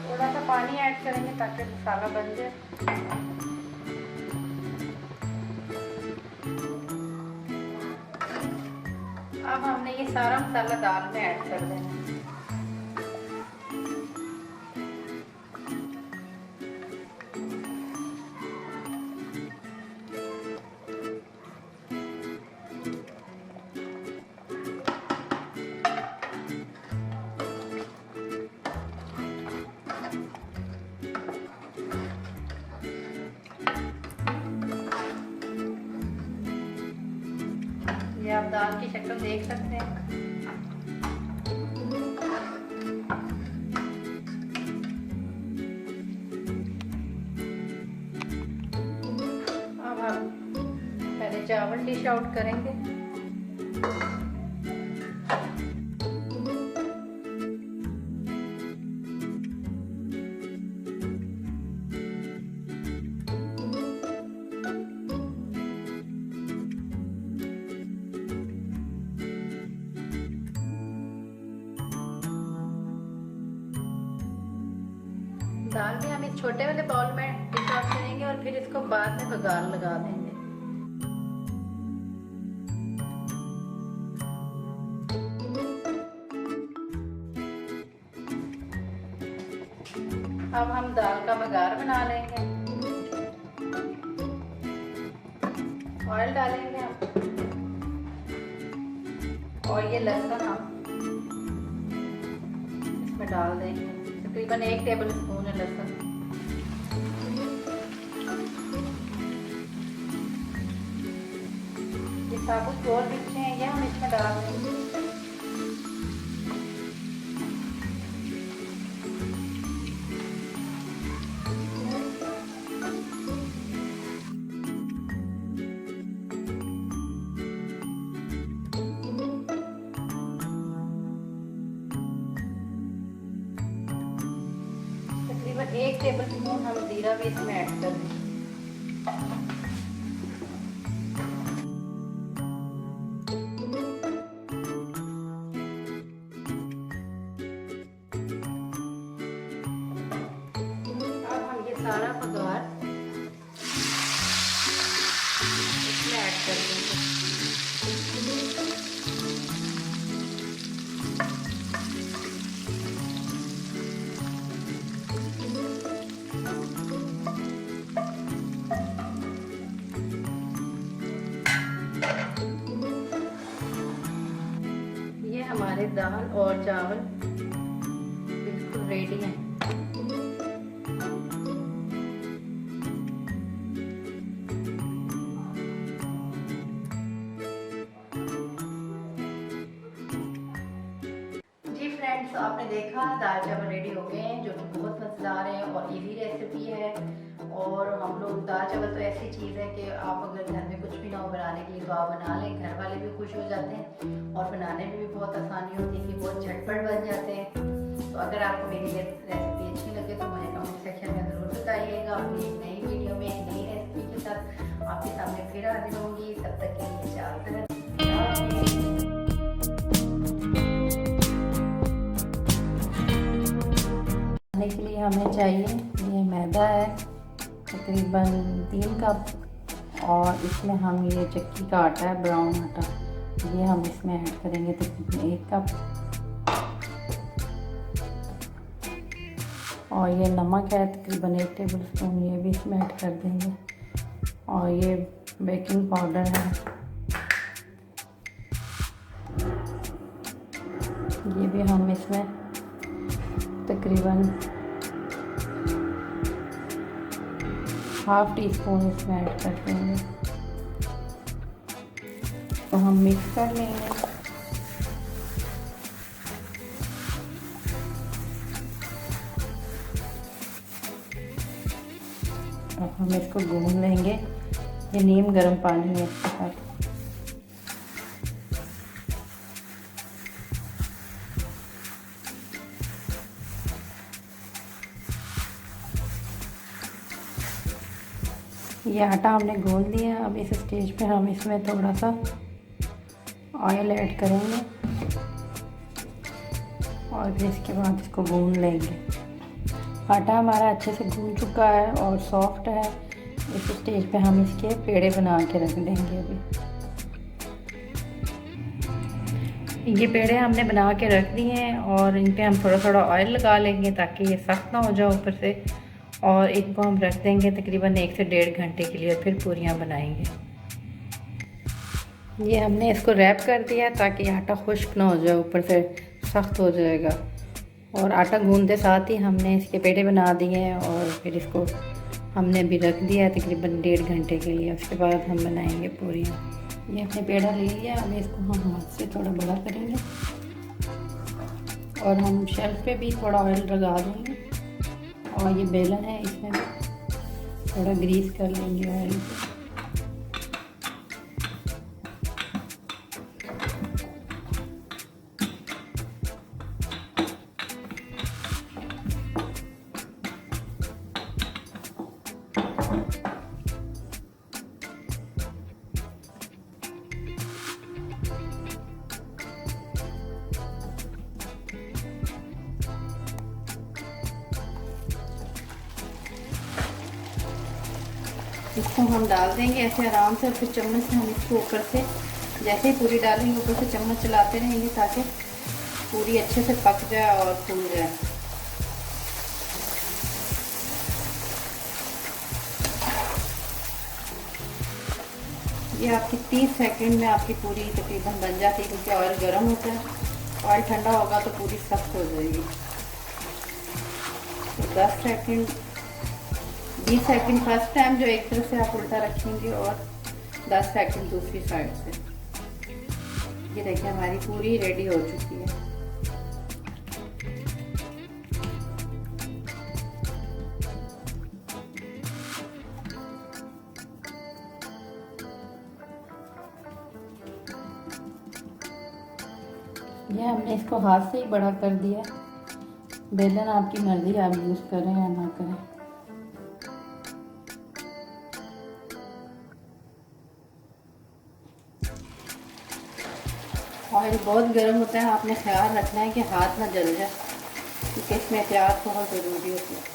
A: थोड़ा सा पानी ऐड करेंगे ताकि मसाला बन जाए। अब हमने ये सारा मसाला दाल में ऐड कर देना है। ये आप दाल की शक्ल देख सकते हैं। अब हम पहले चावल डिश आउट करेंगे। दाल भी हम इस छोटे वाले बाउल में डिश आउट करेंगे और फिर इसको बाद में बघार लगा देंगे। अब हम दाल का बघार बना लेंगे। ऑयल डालेंगे हम, और ये लहसुन हम इसमें डाल देंगे। तकरीबन 1 टेबल स्पून है लहसुन। ये साबुत गोल मिर्चें हैं, ये हम इसमें डाल देंगे। तकरीबन 1 टेबल स्पून हम जीरा भी इसमें ऐड कर देंगे। अब हम ये सारा पगार इसमें ऐड कर देंगे। हमारे दाल और चावल बिल्कुल रेडी हैं। जी फ्रेंड्स, आपने देखा दाल चावल रेडी हो गए हैं, जो कि बहुत मज़ेदार है और इजी रेसिपी है। और हम लोग दाल चावल तो ऐसी चीज़ है कि आप अगर घर में कुछ भी ना हो बनाने के लिए तो आप बना लें, घर वाले भी खुश हो जाते हैं और बनाने में भी बहुत आसानी होती है कि बहुत झटपट बन जाते हैं। तो अगर आपको मेरी रेसिपी अच्छी लगे तो मुझे कमेंट सेक्शन में ज़रूर बताइएगा। अपनी एक नई वीडियो में एक नई रेसिपी के साथ आपके सामने फिर हाजिर होंगी। तब तक के लिए इजाज़त है। खाने के लिए हमें चाहिए ये मैदा है तकरीबन 3 कप, और इसमें हम ये चक्की का आटा है, ब्राउन आटा, ये हम इसमें ऐड करेंगे तकरीबन 1 कप। और ये नमक है तकरीबन 1 टेबल स्पून, ये भी इसमें ऐड कर देंगे। और ये बेकिंग पाउडर है, ये भी हम इसमें तकरीबन ½ टी स्पून इसमें ऐड कर देंगे। तो हम मिक्स कर लेंगे। और हम इसको गूंद लेंगे। ये नीम गर्म पानी है इसके साथ। ये आटा हमने गूंद लिया। अब इस स्टेज पे हम इसमें थोड़ा सा ऑयल ऐड करेंगे और फिर इसके बाद इसको गूंद लेंगे। आटा हमारा अच्छे से गूंद चुका है और सॉफ्ट है। इस स्टेज पे हम इसके पेड़े बना के रख देंगे। अभी ये पेड़े हमने बना के रख दिए हैं और इन पे हम थोड़ा थोड़ा ऑयल लगा लेंगे ताकि ये सख्त ना हो जाए ऊपर से। और इनको हम रख देंगे तकरीबन 1 से 1.5 घंटे के लिए, फिर पूरियाँ बनाएंगे। ये हमने इसको रैप कर दिया ताकि आटा खुश्क ना हो जाए, ऊपर से सख्त हो जाएगा। और आटा गूंदते साथ ही हमने इसके पेड़े बना दिए हैं और फिर इसको हमने भी रख दिया तकरीबन 1.5 घंटे के लिए। उसके बाद हम बनाएंगे पूरियाँ। ये अपने पेड़ा ले लिया, अब इसको हम हाथ से थोड़ा बड़ा करेंगे और हम शेल्फ पे भी थोड़ा ऑयल लगा देंगे। और ये बेलन है, इसमें भी थोड़ा ग्रीस कर लेंगे ऑयल से। इसको हम डाल देंगे ऐसे आराम से, और फिर चम्मच से हम इसको ऊपर से जैसे ही पूरी डालेंगे ऊपर से चम्मच चलाते रहेंगे ताकि पूरी अच्छे से पक जाए और फूल जाए। ये आपकी 30 सेकंड में आपकी पूरी तकरीबन बन जाती है, क्योंकि ऑयल गर्म होता है। ऑयल ठंडा होगा तो पूरी सख्त हो जाएगी। तो 10 सेकंड 20 सेकंड फर्स्ट टाइम जो एक तरफ से आप उल्टा रखेंगे और 10 सेकंड दूसरी साइड से। ये देखिए हमारी पूरी रेडी हो चुकी है। ये हमने इसको हाथ से ही बड़ा कर दिया। बेलन आपकी मर्जी, आप यूज़ करें या ना करें। ऑयल बहुत गर्म होता है, आपने ख्याल रखना है कि हाथ ना जल जाए, क्योंकि इसमें एहतियात बहुत ज़रूरी होती है।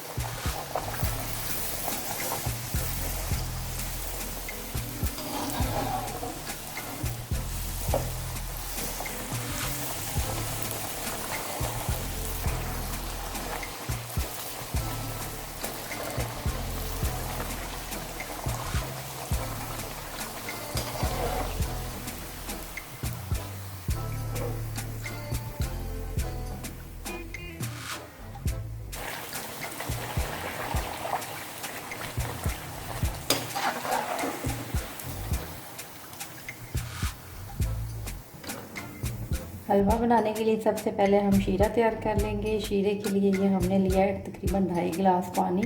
A: हलवा बनाने के लिए सबसे पहले हम शीरा तैयार कर लेंगे। शीरे के लिए ये हमने लिया है तकरीबन 2.5 गिलास पानी,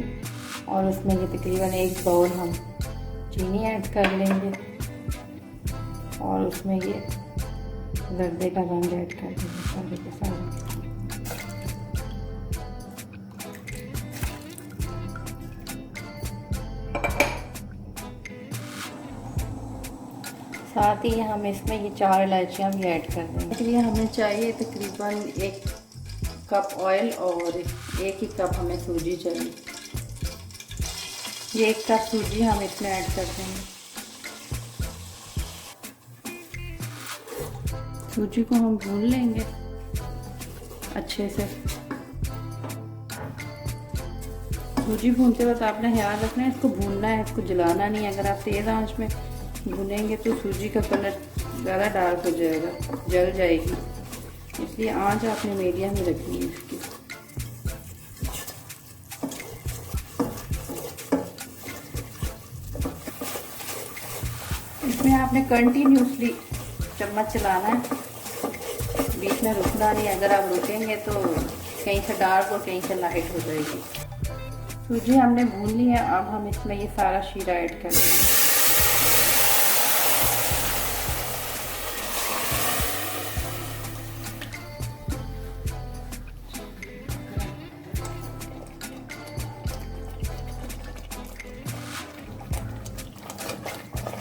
A: और उसमें ये तकरीबन 1 बाउल हम चीनी ऐड कर लेंगे, और उसमें ये जर्दे का रंग ऐड कर देंगे सारे के सारे। साथ ही हम इसमें ये 4 इलायचियाँ भी ऐड कर देंगे। इसलिए हमें चाहिए तकरीबन 1 कप ऑयल और 1 ही कप हमें सूजी चाहिए। ये 1 कप सूजी हम इसमें ऐड कर देंगे। सूजी को हम भून लेंगे अच्छे से। सूजी भूनते वक्त आपने ख्याल रखना है, इसको भूनना है, इसको जलाना नहीं है। अगर आप तेज़ आंच में भुनेंगे तो सूजी का कलर ज़्यादा डार्क हो जाएगा, जल जाएगी। इसलिए आंच आपने मीडियम ही रखनी है इसकी। इसमें आपने कंटिन्यूसली चम्मच चलाना है, बीच में रुकना नहीं। अगर आप रुकेंगे तो कहीं से डार्क और कहीं से लाइट हो जाएगी। सूजी हमने भून ली है, अब हम इसमें ये सारा शीरा ऐड कर देंगे।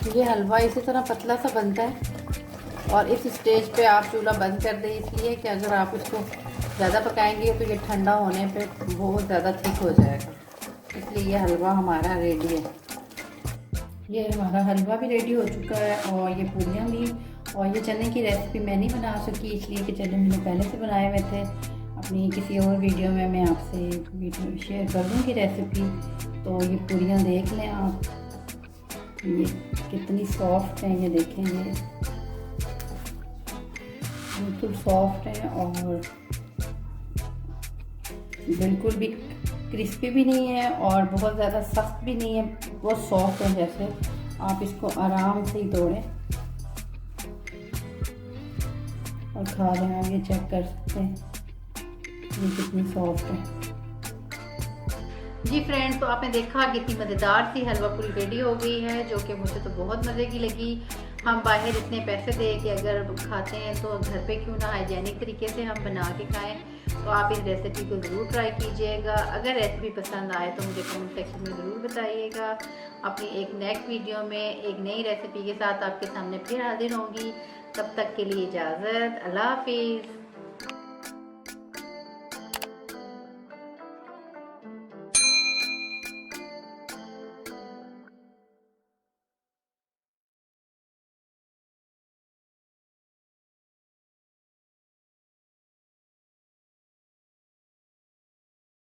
A: ये हलवा इसी तरह पतला सा बनता है, और इस स्टेज पे आप चूल्हा बंद कर दें, इसलिए कि अगर आप इसको ज़्यादा पकाएंगे तो ये ठंडा होने पे बहुत ज़्यादा थिक हो जाएगा। इसलिए ये हलवा हमारा रेडी है। ये हमारा हलवा भी रेडी हो चुका है, और ये पूरियाँ भी। और ये चने की रेसिपी मैं नहीं बना सकी, इसलिए कि चने मैंने पहले से बनाए हुए थे। अपनी किसी और वीडियो में मैं आपसे वीडियो शेयर कर दूँगी रेसिपी। तो ये पूरियाँ देख लें आप, ये कितनी सॉफ्ट हैं, ये देखेंगे बिल्कुल सॉफ्ट हैं, और बिल्कुल भी क्रिस्पी भी नहीं है और बहुत ज़्यादा सख्त भी नहीं है, बहुत सॉफ्ट है। जैसे आप इसको आराम से ही तोड़ें और खा रहे हैं। आप ये चेक कर सकते हैं ये कितनी सॉफ्ट है। जी फ्रेंड्स, तो आपने देखा कितनी मज़ेदार सी हलवा पूरी रेडी हो गई है, जो कि मुझे तो बहुत मज़े की लगी। हम बाहर इतने पैसे दे के अगर खाते हैं तो घर पे क्यों ना हाइजेनिक तरीके से हम बना के खाएं। तो आप इस रेसिपी को ज़रूर ट्राई कीजिएगा। अगर रेसिपी पसंद आए तो मुझे कमेंट सेक्शन में ज़रूर बताइएगा। अपनी एक नेक्स्ट वीडियो में एक नई रेसिपी के साथ आपके सामने फिर हाजिर होंगी। तब तक के लिए इजाज़त, अल्लाह हाफिज़।